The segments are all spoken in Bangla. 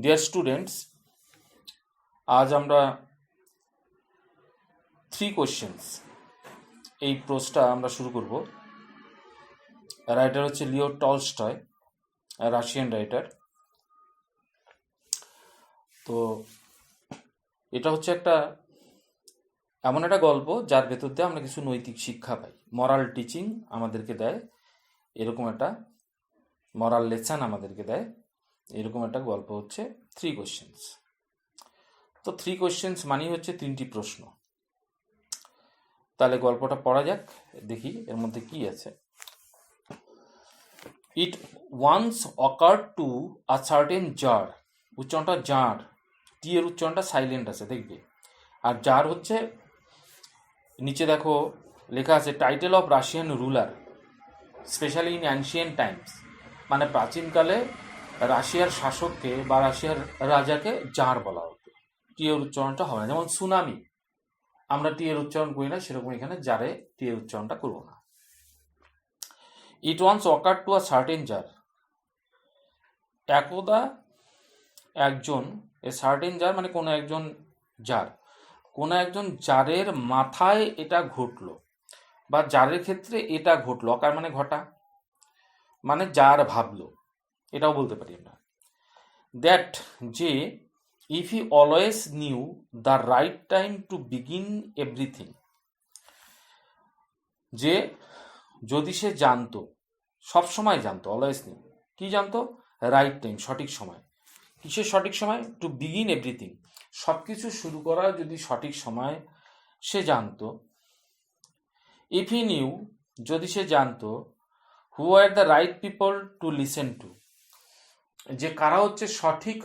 ডিয়ার স্টুডেন্টস, আজ আমরা 3 কোয়েশ্চেন্স এই প্রোজটা আমরা শুরু করব। রাইটার হচ্ছে লিও টলস্টয়, রাশিয়ান রাইটার। তো এটা হচ্ছে এমন একটা গল্প যার ভেতর দিয়ে আমরা কিছু নৈতিক শিক্ষা পাই, মরাল টিচিং আমাদেরকে দেয়, এরকম একটা মরাল লেসন আমাদেরকে দেয়, এরকম একটা গল্প হচ্ছে 3 কোয়েশ্চেন্স। তো 3 কোয়েশ্চেন্স মানেই হচ্ছে 3টি প্রশ্ন। তাহলে গল্পটা পড়া যাক, দেখি এর মধ্যে কি আছে। It once occur to a certain czar, উচ্চারণটা জার, টি এর উচ্চারণটা সাইলেন্ট আছে দেখবে। আর জার হচ্ছে নিচে দেখো লেখা আছে title of Russian ruler specially in ancient Times, মানে প্রাচীনকালে রাশিয়ার শাসককে বা রাশিয়ার রাজাকে জার বলা হতো। টি এর উচ্চারণটা হবে না, যেমন সুনামি আমরা টি এর উচ্চারণ করি না, সেরকম এখানে জারে টি এর উচ্চারণটা করবো না। It once occur to a certain czar, একদা একজন, এ সার্টেন জার মানে কোনো একজন জার, কোনো একজন জারের মাথায় এটা ঘটলো, বা জারের ক্ষেত্রে এটা ঘটলো। অকার মানে ঘটা, মানে জার ভাবলো, এটাও বলতে পারি আমরা। দ্যাট যে if he always new the right time to begin everything, যে যদি সে জানতো, সবসময় জানতো, অলওয়েজ নিউ, কি জানতো? রাইট টাইম, সঠিক সময়। কিসের সঠিক সময়? টু বিগিন এভরিথিং, সব কিছু শুরু করার যদি সঠিক সময় সে জানতো। ইফ হি নিউ, যদি সে জানতো, who are the right people to listen to, যে কারা হচ্ছে সঠিক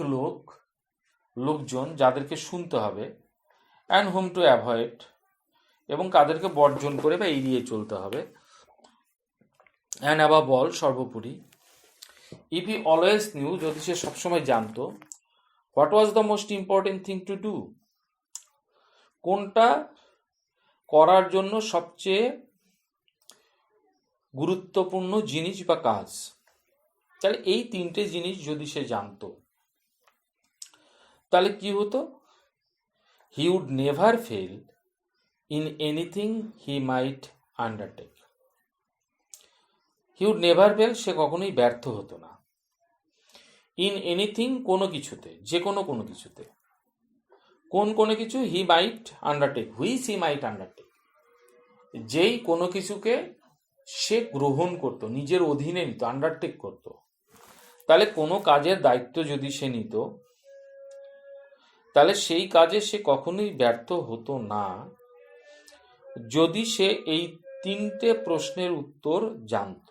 লোকজন যাদেরকে শুনতে হবে, অ্যান্ড হুম টু অ্যাভয়েড, এবং কাদেরকে বর্জন করে বা এড়িয়ে চলতে হবে, অ্যান্ড অ্যাবাভ অল, সর্বোপরি। ইফ হি অলওয়েজ নিউ, যদি সে সবসময় জানতো, what was the most important thing to do, কোনটা করার জন্য সবচেয়ে গুরুত্বপূর্ণ জিনিস বা কাজ। তাহলে এই 3টে জিনিস যদি সে জানতো, তাহলে কি হতো? He would never fail in anything he might undertake. He would never fail, সে কখনোই ব্যর্থ হতো না। ইন এনিথিং, কোনো কিছুতে, যে কোনো কিছুতে। কোনো কিছু? He might undertake, which he might undertake, যেই কোনো কিছুকে সে গ্রহণ করত, নিজের অধীনে নিত, আন্ডারটেক করত। তাহলে কোনো কাজের দায়িত্ব যদি সে নিত, তাহলে সেই কাজে সে কখনোই ব্যর্থ হতো না, যদি সে এই 3টে প্রশ্নের উত্তর জানত।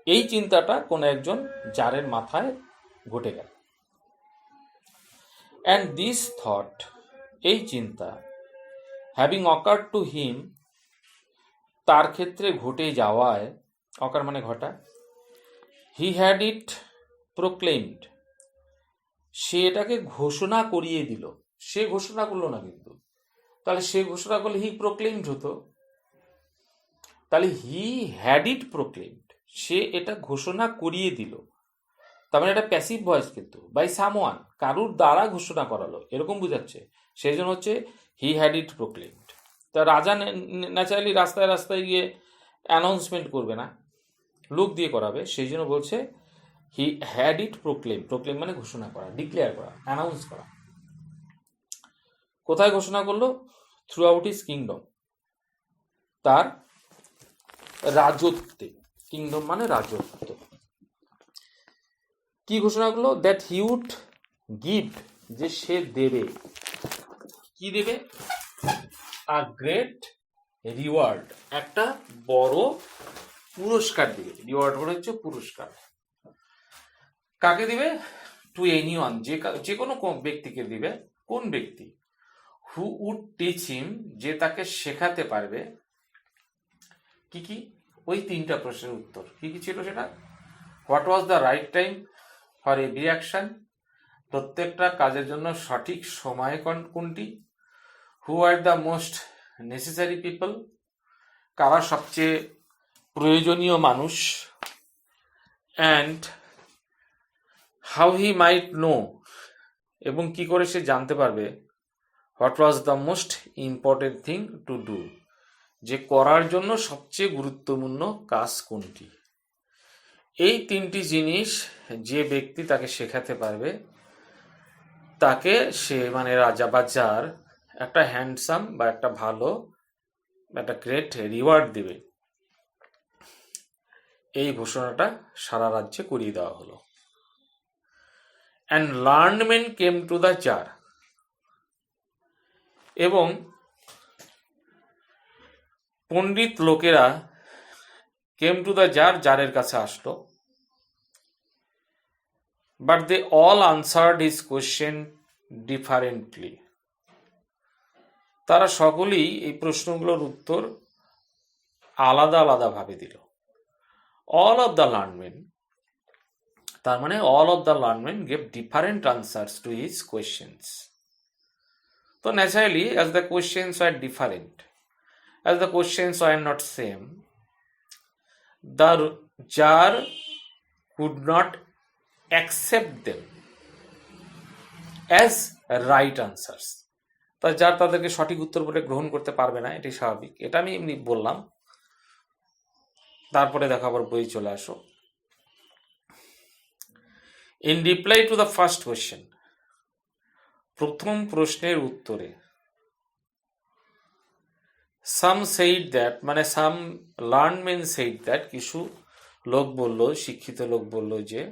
এই চিন্তাটা কোনো একজন জারের মাথায় ঘটে গেল। অ্যান্ড দিস থট, এই চিন্তা, হ্যাভিং অকার টু হিম, তার ক্ষেত্রে ঘটে যাওয়ায়, অকার মানে ঘটা, হি হ্যাড ইট প্রোক্লেইমড, সে এটাকে ঘোষণা করিয়ে দিল। সে ঘোষণা করলো না কিন্তু, তাহলে সে ঘোষণা করলে হি প্রোক্লেইমড হতো। তাহলে হি হ্যাড ইট প্রোক্লেইমড, সে এটা ঘোষণা করিয়ে দিল, তার মানে এটা প্যাসিভ ভয়েস, কিন্তু বাই সামওয়ান, কারুর দ্বারা ঘোষণা করালো, এরকম বুঝাচ্ছে। সেই জন্য হচ্ছে হি হ্যাড ইট প্রোক্লেইমড। তা রাজা ন্যাচারালি রাস্তায় রাস্তায় গিয়ে অ্যানাউন্সমেন্ট করবে না, লোক দিয়ে করাবে, সেই জন্য বলছে he had it proclaim. Proclaim মানে ঘোষণা করা, ডিক্লেয়ার করা, অ্যানাউন্স করা। কোথায় ঘোষণা করলো? থ্রু আউট হিজ কিংডম, তার রাজত্বে। কিংডম মানে রাজত্ব। কি ঘোষণা করলো? দ্যাট হি উড গিভ, যে সে দেবে। কি দেবে? আ গ্রেট রিওয়ার্ড, একটা বড় পুরস্কার দিবে। রিওয়ার্ড হচ্ছে পুরস্কার। কাকে দিবে? টু এনিওয়ান, যে কোনো ব্যক্তিকে দিবে। কোন ব্যক্তি? হু উড টিচ হিম, যে তাকে শেখাতে পারবে। কি কি? ওই 3টা প্রশ্নের উত্তর। কি কি ছিল সেটা? What was the right time for every action, প্রত্যেকটা কাজের জন্য সঠিক সময় কোনটি? Who are the most necessary people, কারা সবচেয়ে প্রয়োজনীয় মানুষ? And how he might know, এবং কি করে সে জানতে পারবে what was the most important thing to do, যে করার জন্য সবচেয়ে গুরুত্বপূর্ণ কাজ কোনটি। এই তিনটি জিনিস যে ব্যক্তি তাকে শেখাতে পারবে তাকে সে মানে রাজা বা যার একটা হ্যান্ডসাম বা একটা ভালো একটা গ্রেট রিওয়ার্ড দেবে। এই ঘোষণাটা সারা রাজ্যে করিয়ে দেওয়া হলো। And learned men came to the czar, এবং পণ্ডিত লোকেরা কেম টু দ্য জার, জারের কাছে আসলো। But they all answered his question differently, তারা সকলেই এই প্রশ্নগুলোর উত্তর আলাদা আলাদাভাবে দিল। অল অফ দ্য লার্নমেন, তার মানে all of the learned men gave different answers to his questions. তো naturally as the questions are different, as the questions were not same, the jar could not accept them as right answers. তা যার তাদেরকে সঠিক উত্তর বলে গ্রহণ করতে পারবে না, এটি স্বাভাবিক। এটা আমি এমনি বললাম, তারপরে দেখো আবার বই চলে আসো। In reply to the first question, প্রথম প্রশ্নের উত্তরে, সাম সেইড দ্যাট, মানে সাম লার্ন মেন সেইড দ্যাট, কিছু লোক বলল, শিক্ষিত লোক বলল যে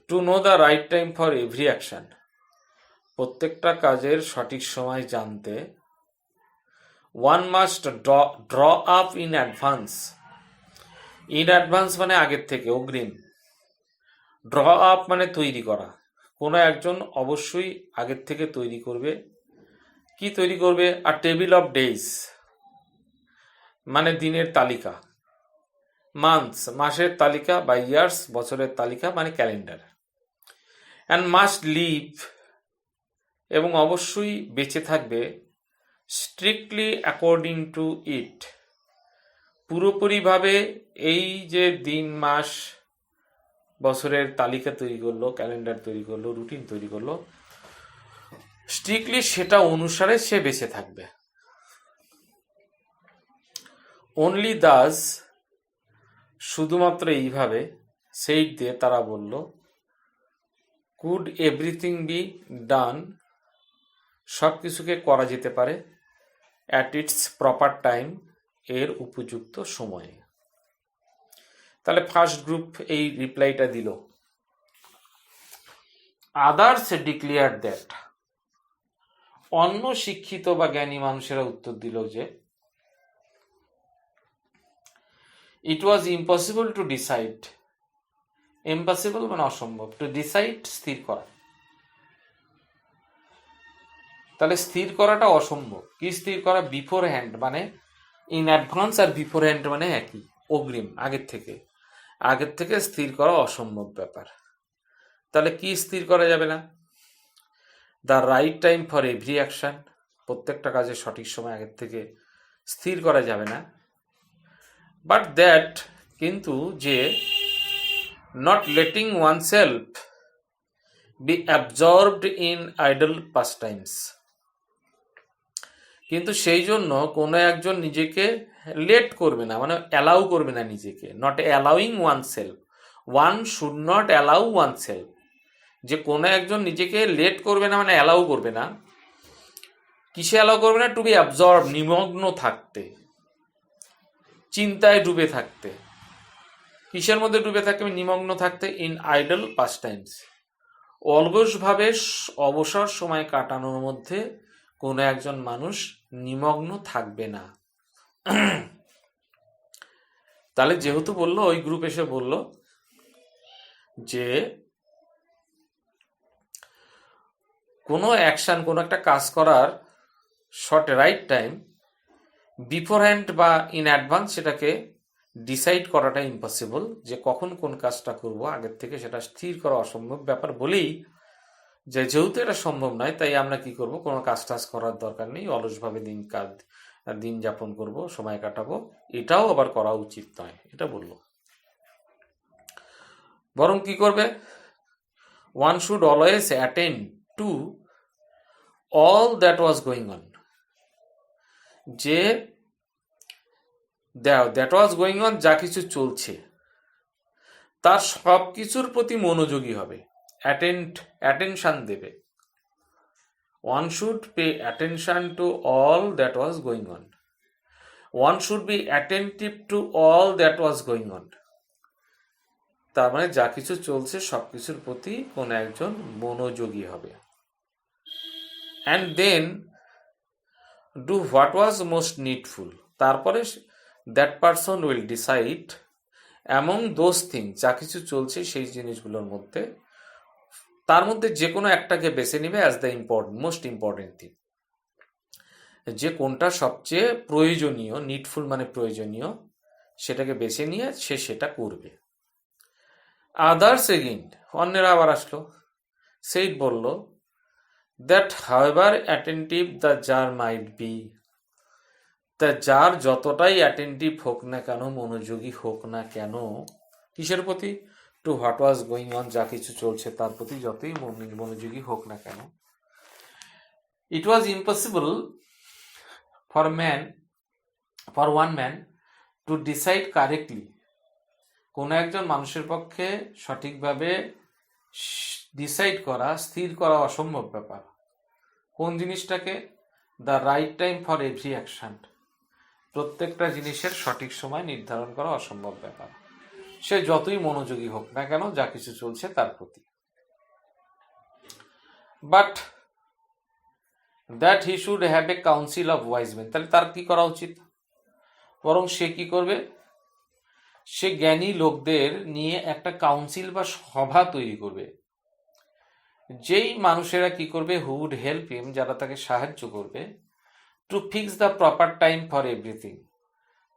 two know the right time for every action, প্রত্যেকটা কাজের সঠিক সময় জানতে, one must draw up in advance, in advance মানে আগের থেকে, অগ্রিম। ড্র আপ মানে তৈরি করা, কোনো একজন অবশ্যই আগের থেকে তৈরি করবে। কি তৈরি করবে? আর টেবিল অফ ডেজ মানে দিনের তালিকা, মান্থস মাসের তালিকা, বা ইয়ার্স বছরের তালিকা মানে ক্যালেন্ডার। অ্যান্ড মাস্ট লিভ, এবং অবশ্যই বেঁচে থাকবে, স্ট্রিক্টলি অ্যাকর্ডিং টু ইট, পুরোপুরিভাবে এই যে দিন মাস বছরের তালিকা তৈরি করলো, ক্যালেন্ডার তৈরি করলো, রুটিন তৈরি করলো, স্ট্রিক্টলি সেটা অনুসারে সে বেঁচে থাকবে। অনলি দাস, শুধুমাত্র এইভাবে, সেই দিয়ে তারা বলল, কুড এভরিথিং বি ডান, সব কিছুকে করা যেতে পারে, অ্যাট ইটস প্রপার টাইম, এর উপযুক্ত সময়ে। তাহলে ফার্স্ট গ্রুপ এই রিপ্লাইটা দিল। আদার্স ডিক্লেয়ার দ্যাট, অন্য শিক্ষিত বা জ্ঞানী মানুষেরা উত্তর দিল যে it was impossible to decide, impossible মানে অসম্ভব, টু ডিসাইড স্থির করা। তাহলে স্থির করাটা অসম্ভব। কি স্থির করা? বিফোর হ্যান্ড মানে ইন অ্যাডভান্স, আর বিফোর হ্যান্ড মানে একই, অগ্রিম, আগের থেকে। আগের থেকে স্থির করা অসম্ভব ব্যাপার। তাহলে কি স্থির করা যাবে না? The right time for every action, প্রত্যেকটা কাজের সঠিক সময় আগের থেকে স্থির করা যাবে না। বাট দ্যাট, কিন্তু যে, not letting oneself be absorbed in idle pastimes, কিন্তু সেই জন্য কোনো একজন নিজেকে লেট করবে না, মানে অ্যালাউ করবে না নিজেকে। Not allowing one self, one should not allow one self, যে কোনো একজন নিজেকে লেট করবে না মানে অ্যালাউ করবে না। কিসে অ্যালাউ করবে না? টু বি অ্যাবজর্ব, নিমগ্ন থাকতে, চিন্তায় ডুবে থাকতে। কিসের মধ্যে ডুবে থাকবে? নিমগ্ন থাকতে। ইন আইডল পাস টাইমস, অলগসভাবে অবসর সময় কাটানোর মধ্যে কোনো একজন মানুষ নিমগ্ন থাকবে না। তাহলে যেহেতু বললো, ওই গ্রুপ এসে বলল যে কোনো অ্যাকশন, কোনো একটা কাজ করার short right time, before hand বা ইন অ্যাডভান্স, সেটাকে ডিসাইড করাটা ইম্পসিবল, যে কখন কোন কাজটা করব আগের থেকে সেটা স্থির করা অসম্ভব ব্যাপার বলেই, যেহেতু এটা সম্ভব নয়, তাই আমরা কি করব? কোনো কাজ টাজ করার দরকার নেই, অলসভাবে দিন যাপন করব, সময় কাটাবো, এটাও আবার করা উচিত নয়, এটা বলল। বরং কি করবে? one should always attend to all that was going on. যে দ্যাট ওয়াজ গোয়িং অন, যা কিছু চলছে তার সব কিছুর প্রতি মনোযোগী হবে, অ্যাটেনশন দেবে। One should pay attention to all that was going on, one should be attentive to all that was going on. তার মানে যা কিছু চলছে সব কিছুর প্রতি কোন একজন মনোযোগী হবে। And then do what was most needful, তারপরে that person will decide among those things, যা কিছু চলছে সেই জিনিসগুলোর মধ্যে তার মধ্যে যে কোনো একটাকে বেছে নিবে as the most important thing, যে কোনটা সবচেয়ে প্রয়োজনীয়, নিডফুল মানে প্রয়োজনীয়, সেটাকে বেছে নিয়ে সে সেটা করবে। আদার্স এগেইন, অন্যেরা আবার আসলো, সেই বলল that however attentive the czar might be, তা যার যতটাই অ্যাটেন্টিভ হোক না কেন, মনোযোগী হোক না কেন, কিসের প্রতি? To what was going on, যা কিছু চলছে তার প্রতি যতই মনোযোগী হোক না কেন, it was impossible for one man to decide correctly, কোনো একজন মানুষের পক্ষে সঠিকভাবে ডিসাইড করা, স্থির করা অসম্ভব ব্যাপার। কোন জিনিসটাকে? The right time for every action, প্রত্যেকটা জিনিসের সঠিক সময় নির্ধারণ করা অসম্ভব ব্যাপার, সে যতই মনোযোগী হোক না কেন যা কিছু চলছে তার প্রতি। But that he should have a council of wise men, তাহলে তার কি করা উচিত? বরং সে কি করবে? সে জ্ঞানী লোকদের নিয়ে একটা কাউন্সিল বা সভা তৈরি করবে, যেই মানুষেরা কি করবে? হু উড হেল্প হিম, যারা তাকে সাহায্য করবে, to fix the proper time for everything,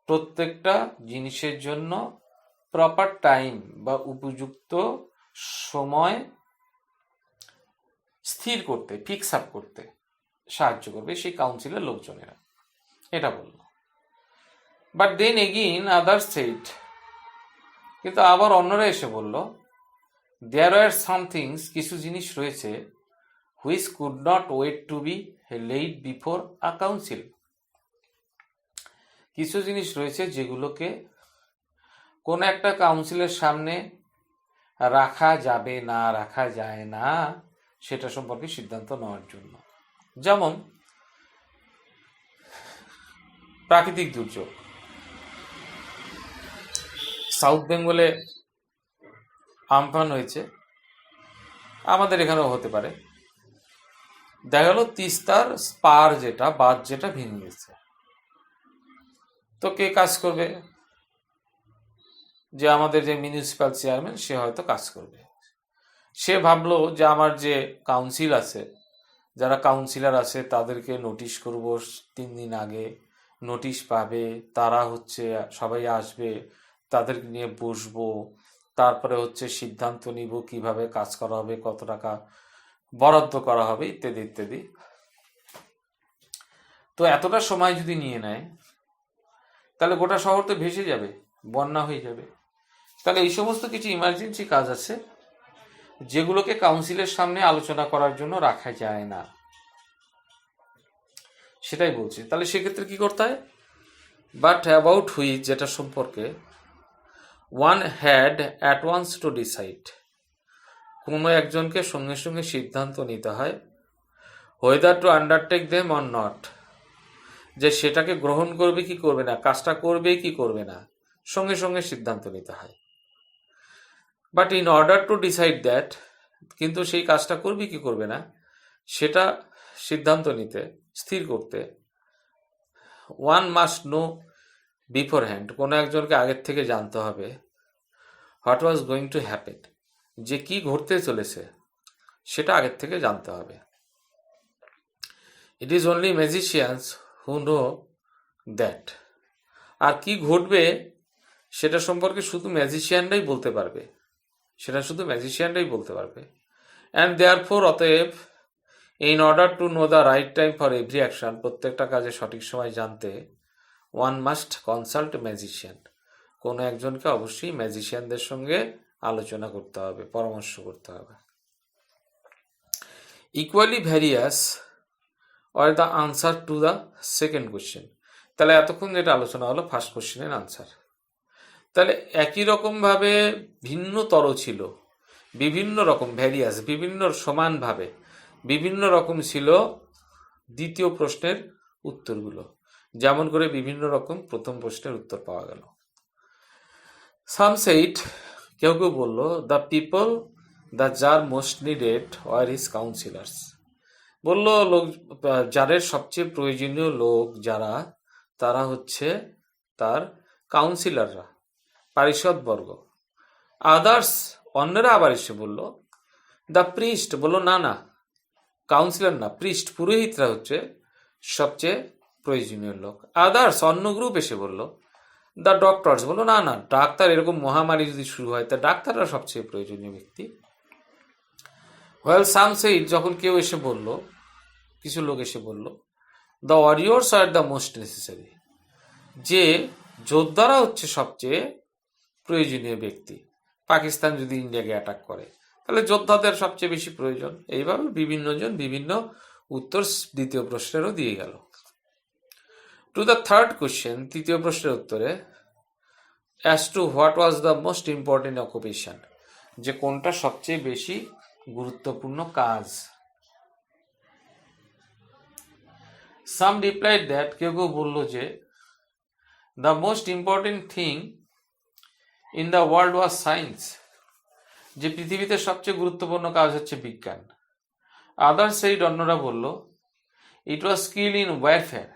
প্রত্যেকটা জিনিসের জন্য প্রপার টাইম বা উপযুক্ত সময় স্থির করতে, ফিক্স আপ করতে সাহায্য করবে সেই কাউন্সিলের লোকজনেরা, এটা বলল। But then again others said, কিন্তু আবার অন্যরা এসে বলল দেয়ার আর সাম থিংস, কিছু জিনিস রয়েছে, which could not wait to be laid before a council, কিছু জিনিস রয়েছে যেগুলোকে কোন একটা কাউন্সিলের সামনে রাখা যাবে না, রাখা যায় না, সেটা সম্পর্কে সিদ্ধান্ত নেওয়ার জন্য। যেমন প্রাকৃতিক দুর্যোগ, সাউথ বেঙ্গলে আমফান হয়েছে, আমাদের এখানেও হতে পারে। দেখা গেল তিস্তার স্পার যেটা, বাঁধ যেটা ভেঙে গেছে, তো কে কাজ করবে? যে আমাদের যে মিউনিসিপ্যাল চেয়ারম্যান, সে হয়তো কাজ করবে। সে ভাবলো যে আমার যে কাউন্সিল আছে, যারা কাউন্সিলর আছে তাদেরকে নোটিশ করব, 3 দিন আগে নোটিশ পাবে, তারা সবাই আসবে, তাদেরকে নিয়ে বসবো, তারপরে সিদ্ধান্ত নিব কিভাবে কাজ করা হবে, কত টাকা বরাদ্দ করা হবে, ইত্যাদি ইত্যাদি। তো এতটা সময় যদি নিয়ে নেয় তাহলে গোটা শহর তো ভেসে যাবে, বন্যা হয়ে যাবে। তাহলে এই সমস্ত কিছু ইমার্জেন্সি কাজ আছে যেগুলোকে কাউন্সিলের সামনে আলোচনা করার জন্য রাখা যায় না, সেটাই বলছি। তাহলে সেক্ষেত্রে কি করতে হয়? বাট অ্যাবাউট হুইচ, যেটা সম্পর্কে one had at once to decide, কোনো একজনকে সঙ্গে সঙ্গে সিদ্ধান্ত নিতে হয়, whether to undertake them or not, যে সেটাকে গ্রহণ করবে কি করবে না, কাজটা করবে কি করবে না, সঙ্গে সঙ্গে সিদ্ধান্ত নিতে হয়। But in order to decide that, কিন্তু সেই কাজটা করবে কি করবে না সেটা সিদ্ধান্ত নিতে, স্থির করতে, one must know beforehand, কোনো একজনকে আগের থেকে জানতে হবে, what was going to happen, যে কি ঘটতে চলেছে সেটা আগের থেকে জানতে হবে। It is only magicians who know that, আর কি ঘটবে সেটা সম্পর্কে শুধু ম্যাজিশিয়ানরাই বলতে পারবে, সেটা শুধু ম্যাজিশিয়ানরাই বলতে পারবে। অ্যান্ড দেয়ারফোর, অতএব, in order to know the right time for every action, প্রত্যেকটা কাজে সঠিক সময় জানতে, ওয়ান মাস্ট কনসাল্ট ম্যাজিশিয়ান, কোনো একজনকে অবশ্যই ম্যাজিশিয়ানদের সঙ্গে আলোচনা করতে হবে, পরামর্শ করতে হবে। Equally various are the answer to the second question. তাহলে এতক্ষণ যেটা আলোচনা হলো ফার্স্ট কোশ্চেনের আনসার। তাহলে একই রকমভাবে ভিন্নতর ছিল, বিভিন্ন রকম ভ্যারিয়াস, বিভিন্ন সমানভাবে বিভিন্ন রকম ছিল দ্বিতীয় প্রশ্নের উত্তরগুলো, যেমন করে বিভিন্ন রকম প্রথম প্রশ্নের উত্তর পাওয়া গেল। সাম সেইড, কেউ কেউ বললো, দ্য পিপল দ্য যার most needed were his councillors. বললো লোক যারের সবচেয়ে প্রয়োজনীয় লোক যারা, তারা হচ্ছে তার কাউন্সিলররা, পারিষদবর্গ। আদার্স, অন্যরা আবার এসে বলল, দ্য প্রিস্ট, বললো না না, কাউন্সিলর না, প্রিস্ট, পুরোহিতরা হচ্ছে সবচেয়ে প্রয়োজনীয় লোক। আদার্স, অন্য গ্রুপ এসে বলল, দ্য ডক্টরস, বললো না না, ডাক্তার, এরকম মহামারী যদি শুরু হয় তা ডাক্তাররা সবচেয়ে প্রয়োজনীয় ব্যক্তি। ওয়েল সাম সেইড, যখন কেউ এসে বলল, কিছু লোক এসে বলল, the Warriors R the most necessary, যে যোদ্ধারা হচ্ছে সবচেয়ে প্রয়োজনীয় ব্যক্তি। পাকিস্তান যদি ইন্ডিয়াকে অ্যাটাক করে তাহলে যোদ্ধাদের সবচেয়ে বেশি প্রয়োজন। এইভাবে বিভিন্ন জন বিভিন্ন উত্তর দ্বিতীয় প্রশ্নেরও দিয়ে গেল। টু দ্য থার্ড কোশ্চেন, তৃতীয় প্রশ্নের উত্তরে, as to what was the most important occupation, যে কোনটা সবচেয়ে বেশি গুরুত্বপূর্ণ কাজ। সাম রিপ্লাইড দ্যাট, কেউ কেউ বললো যে, the most important thing in the world was science, যে পৃথিবীতে সবচেয়ে গুরুত্বপূর্ণ কাজ হচ্ছে বিজ্ঞান। আদার সেইড, অন্যরা বলল, ইট ওয়াজ স্কিল ইন ওয়ারফেয়ার,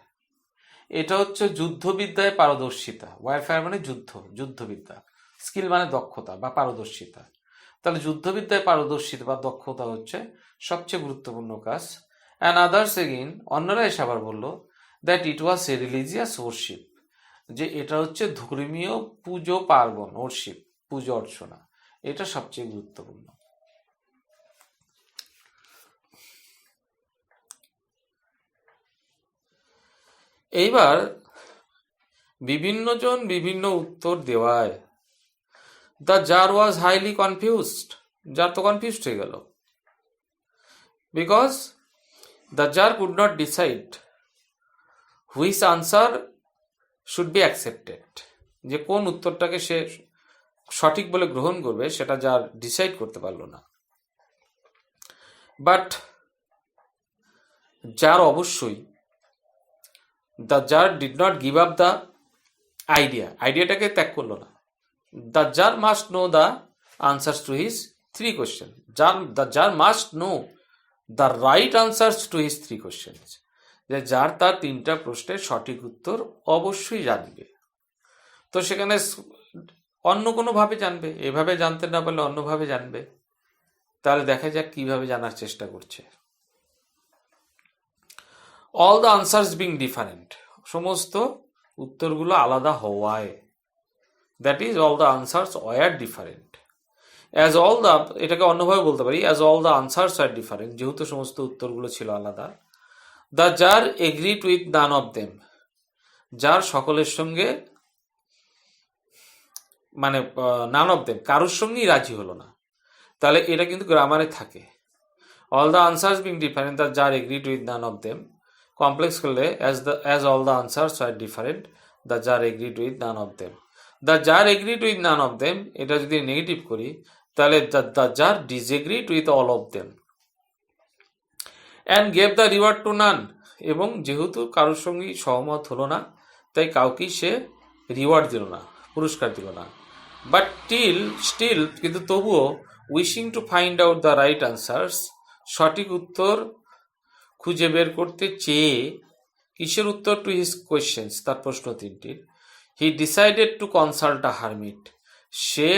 এটা হচ্ছে যুদ্ধবিদ্যায় পারদর্শিতা। ওয়ারফেয়ার মানে যুদ্ধ, যুদ্ধবিদ্যা। স্কিল মানে দক্ষতা বা পারদর্শিতা। তাহলে যুদ্ধবিদ্যায় পারদর্শিতা বা দক্ষতা হচ্ছে সবচেয়ে গুরুত্বপূর্ণ কাজ। অ্যান্ড আদার্স এগেইন, অন্যরা এসে আবার বলল, that it was A religious worship, যে এটা হচ্ছে ধর্মীয় পুজো পার্বণ, ওরশিপ, পুজো অর্চনা, এটা সবচেয়ে গুরুত্বপূর্ণ। এইবার বিভিন্ন জন বিভিন্ন উত্তর দেওয়ায় the czar was highly confused, czar তো কনফিউজড হয়ে গেল, because the czar could not decide which answer should be accepted, যে কোন উত্তরটাকে সে সঠিক বলে গ্রহণ করবে সেটা যার ডিসাইড করতে পারলো না। বাট যার অবশ্যই, the tsar did not give up the আইডিয়াটাকে ত্যাগ করলো না। The tsar must know the answers to his three question, the tsar must know the right answers to his three question, যে যার তার তিনটা প্রশ্নের সঠিক উত্তর অবশ্যই জানবে। তো সেখানে অন্য কোনোভাবে জানবে, এভাবে জানতে না পারলে অন্যভাবে জানবে। তাহলে দেখা যাক কিভাবে জানার চেষ্টা করছে। All the answers being different, সমস্ত উত্তরগুলো আলাদা হওয়ায়, that is all the answers were different. As all the, এটাকে অন্যভাবে বলতে পারি, as all the answers are different, যেহেতু সমস্ত উত্তরগুলো ছিল আলাদা। The jar agreed with none of them, যার সকলের সঙ্গে, মানে নান অফ দেম, কারোর সঙ্গেই রাজি হলো না। তাহলে এটা কিন্তু গ্রামারে থাকে। All the answers being different, the jar agreed with none of them, complex করলে as all the answers are different, the jar agreed with none of them. The jar agreed with none of them, এটা যদি নেগেটিভ করি তাহলে the tsar disagreed with all of them and gave the reward to none, এবং যেহেতু কারোর সঙ্গেই সহমত হলো না তাই কাউকেই সে রিওয়ার্ড দিল না, পুরস্কার দিল না। বাট স্টিল, কিন্তু তবুও, wishing to find out the right answers, সঠিক উত্তর খুঁজে বের করতে চেয়ে, কিসের উত্তর? টু হিজ কোয়েশ্চেন্স, তার প্রশ্ন তিনটির। He decided to consult a hermit, সে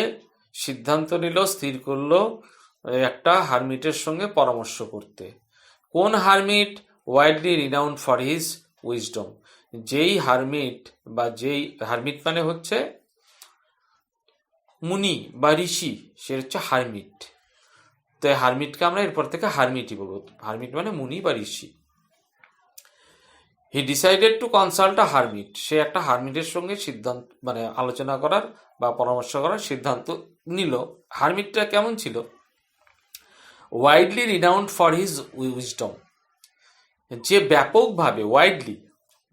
সিদ্ধান্ত নিল, স্থির করলো একটা হারমিটের সঙ্গে পরামর্শ করতে। কোন hermit? Widely renowned for his wisdom, যেই হারমিট, বা যেই হারমিট মানে হচ্ছে মুনি বা ঋষি, সে হচ্ছে হারমিট। তো হারমিটকে আমরা এরপর থেকে হারমিটই বলবো, হারমিট মানে মুনি বা ঋষি। He decided to consult a hermit, সে একটা হারমিটের সঙ্গে সিদ্ধান্ত, মানে আলোচনা করার বা পরামর্শ করার সিদ্ধান্ত নিল। হারমিটটা কেমন ছিল? Widely renowned for his wisdom, যে ব্যাপকভাবে, ওয়াইডলি,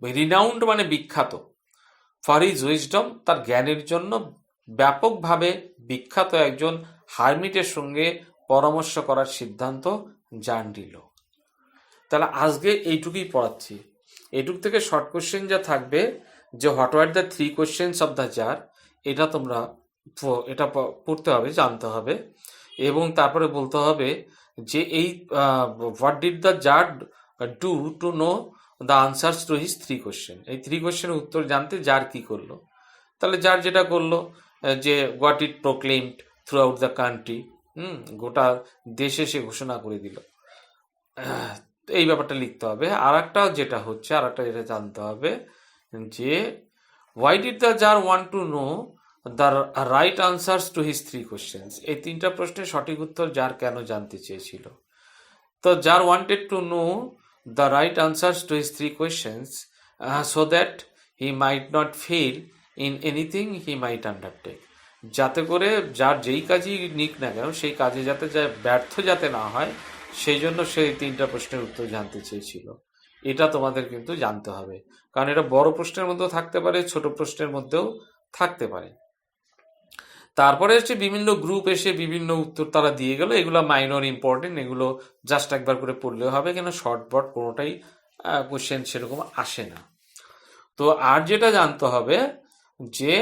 রিনাউন্ড মানে বিখ্যাত, ফর হিজ উইজডম তার জ্ঞানের জন্য ব্যাপকভাবে বিখ্যাত একজন হারমিটের সঙ্গে পরামর্শ করার সিদ্ধান্ত জন নিল। তাহলে আজকে এইটুকুই পড়াচ্ছি। এইটুক থেকে শর্ট কোশ্চেন যা থাকবে, যে what are the 3 questions of the czar, এটা তোমরা এটা পড়তে হবে, জানতে হবে, এবং তারপরে বলতে হবে যে এই what did the czar do to know the answers to his 3 question. এই 3 কোশ্চেনের উত্তর জানতে জার কি করলো। তাহলে জার যেটা করলো, যে what it proclaimed through out the country, গোটা দেশে সে ঘোষণা করে দিল, এই ব্যাপারটা লিখতে হবে। আর একটা যেটা জানতে হবে যে why did the czar want to know the right answers to his 3 questions. এই 3টা প্রশ্নের সঠিক উত্তর জার কেন জানতে চেয়েছিল। তো czar wanted to know the right answers to his 3 questions so that he might not fail in anything he might undertake, যাতে করে যার যেই কাজই নিক না কেন সেই কাজে যাতে ব্যর্থ যাতে না হয়, সেই জন্য সেই 3টা প্রশ্নের উত্তর জানতে চেয়েছিল। এটা তোমাদের কিন্তু জানতে হবে, কারণ এটা বড় প্রশ্নের মধ্যেও থাকতে পারে, ছোট প্রশ্নের মধ্যেও থাকতে পারে। তারপরে হচ্ছে বিভিন্ন গ্রুপ এসে বিভিন্ন উত্তর তারা দিয়ে গেল, এগুলো মাইনর ইম্পর্টেন্ট, এগুলো জাস্ট একবার করে পড়লেও হবে, কেন শর্টবট কোনোটাই কোশ্চেন সেরকম আসে না। তো আর যেটা জানতে হবে যে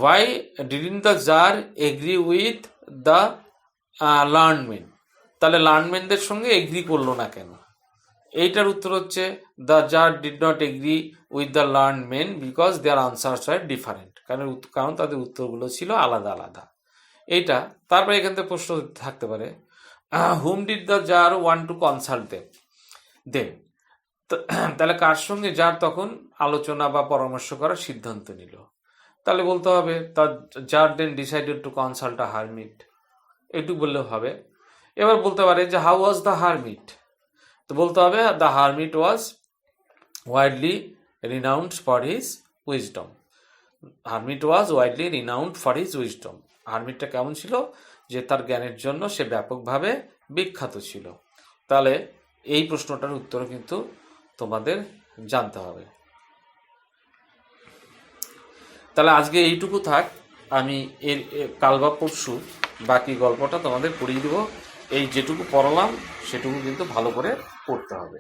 why didn't the Tsar agree with the learned men? তাহলে লার্নমেনদের সঙ্গে এগ্রি করলো না কেন। এইটার উত্তর হচ্ছে the Tsar did not agree with the learned men because their answers were different, কারণ তাদের উত্তরগুলো ছিল আলাদা আলাদা। এইটা তারপরে এখান থেকে প্রশ্ন থাকতে পারে, whom did the Tsar want to consult them? তাহলে কার সঙ্গে জার তখন আলোচনা বা পরামর্শ করার সিদ্ধান্ত নিল। তাহলে বলতে হবে তার czar then decided to consult a hermit, এটুকু বললেও হবে। এবার বলতে পারে যে হাউ ওয়াজ দ্য হারমিট, তো বলতে হবে the hermit was widely renowned for his wisdom. Hermit was widely renowned for his wisdom, হারমিটটা কেমন ছিল, যে তার জ্ঞানের জন্য সে ব্যাপকভাবে বিখ্যাত ছিল। তাহলে এই প্রশ্নটার উত্তর কিন্তু তোমাদের জানতে হবে। তাহলে আজকে এইটুকু থাক, আমি এর কাল বা পরশু বাকি গল্পটা তোমাদের পড়িয়ে দেবো। এই যেটুকু পড়ালাম সেটুকু কিন্তু ভালো করে পড়তে হবে।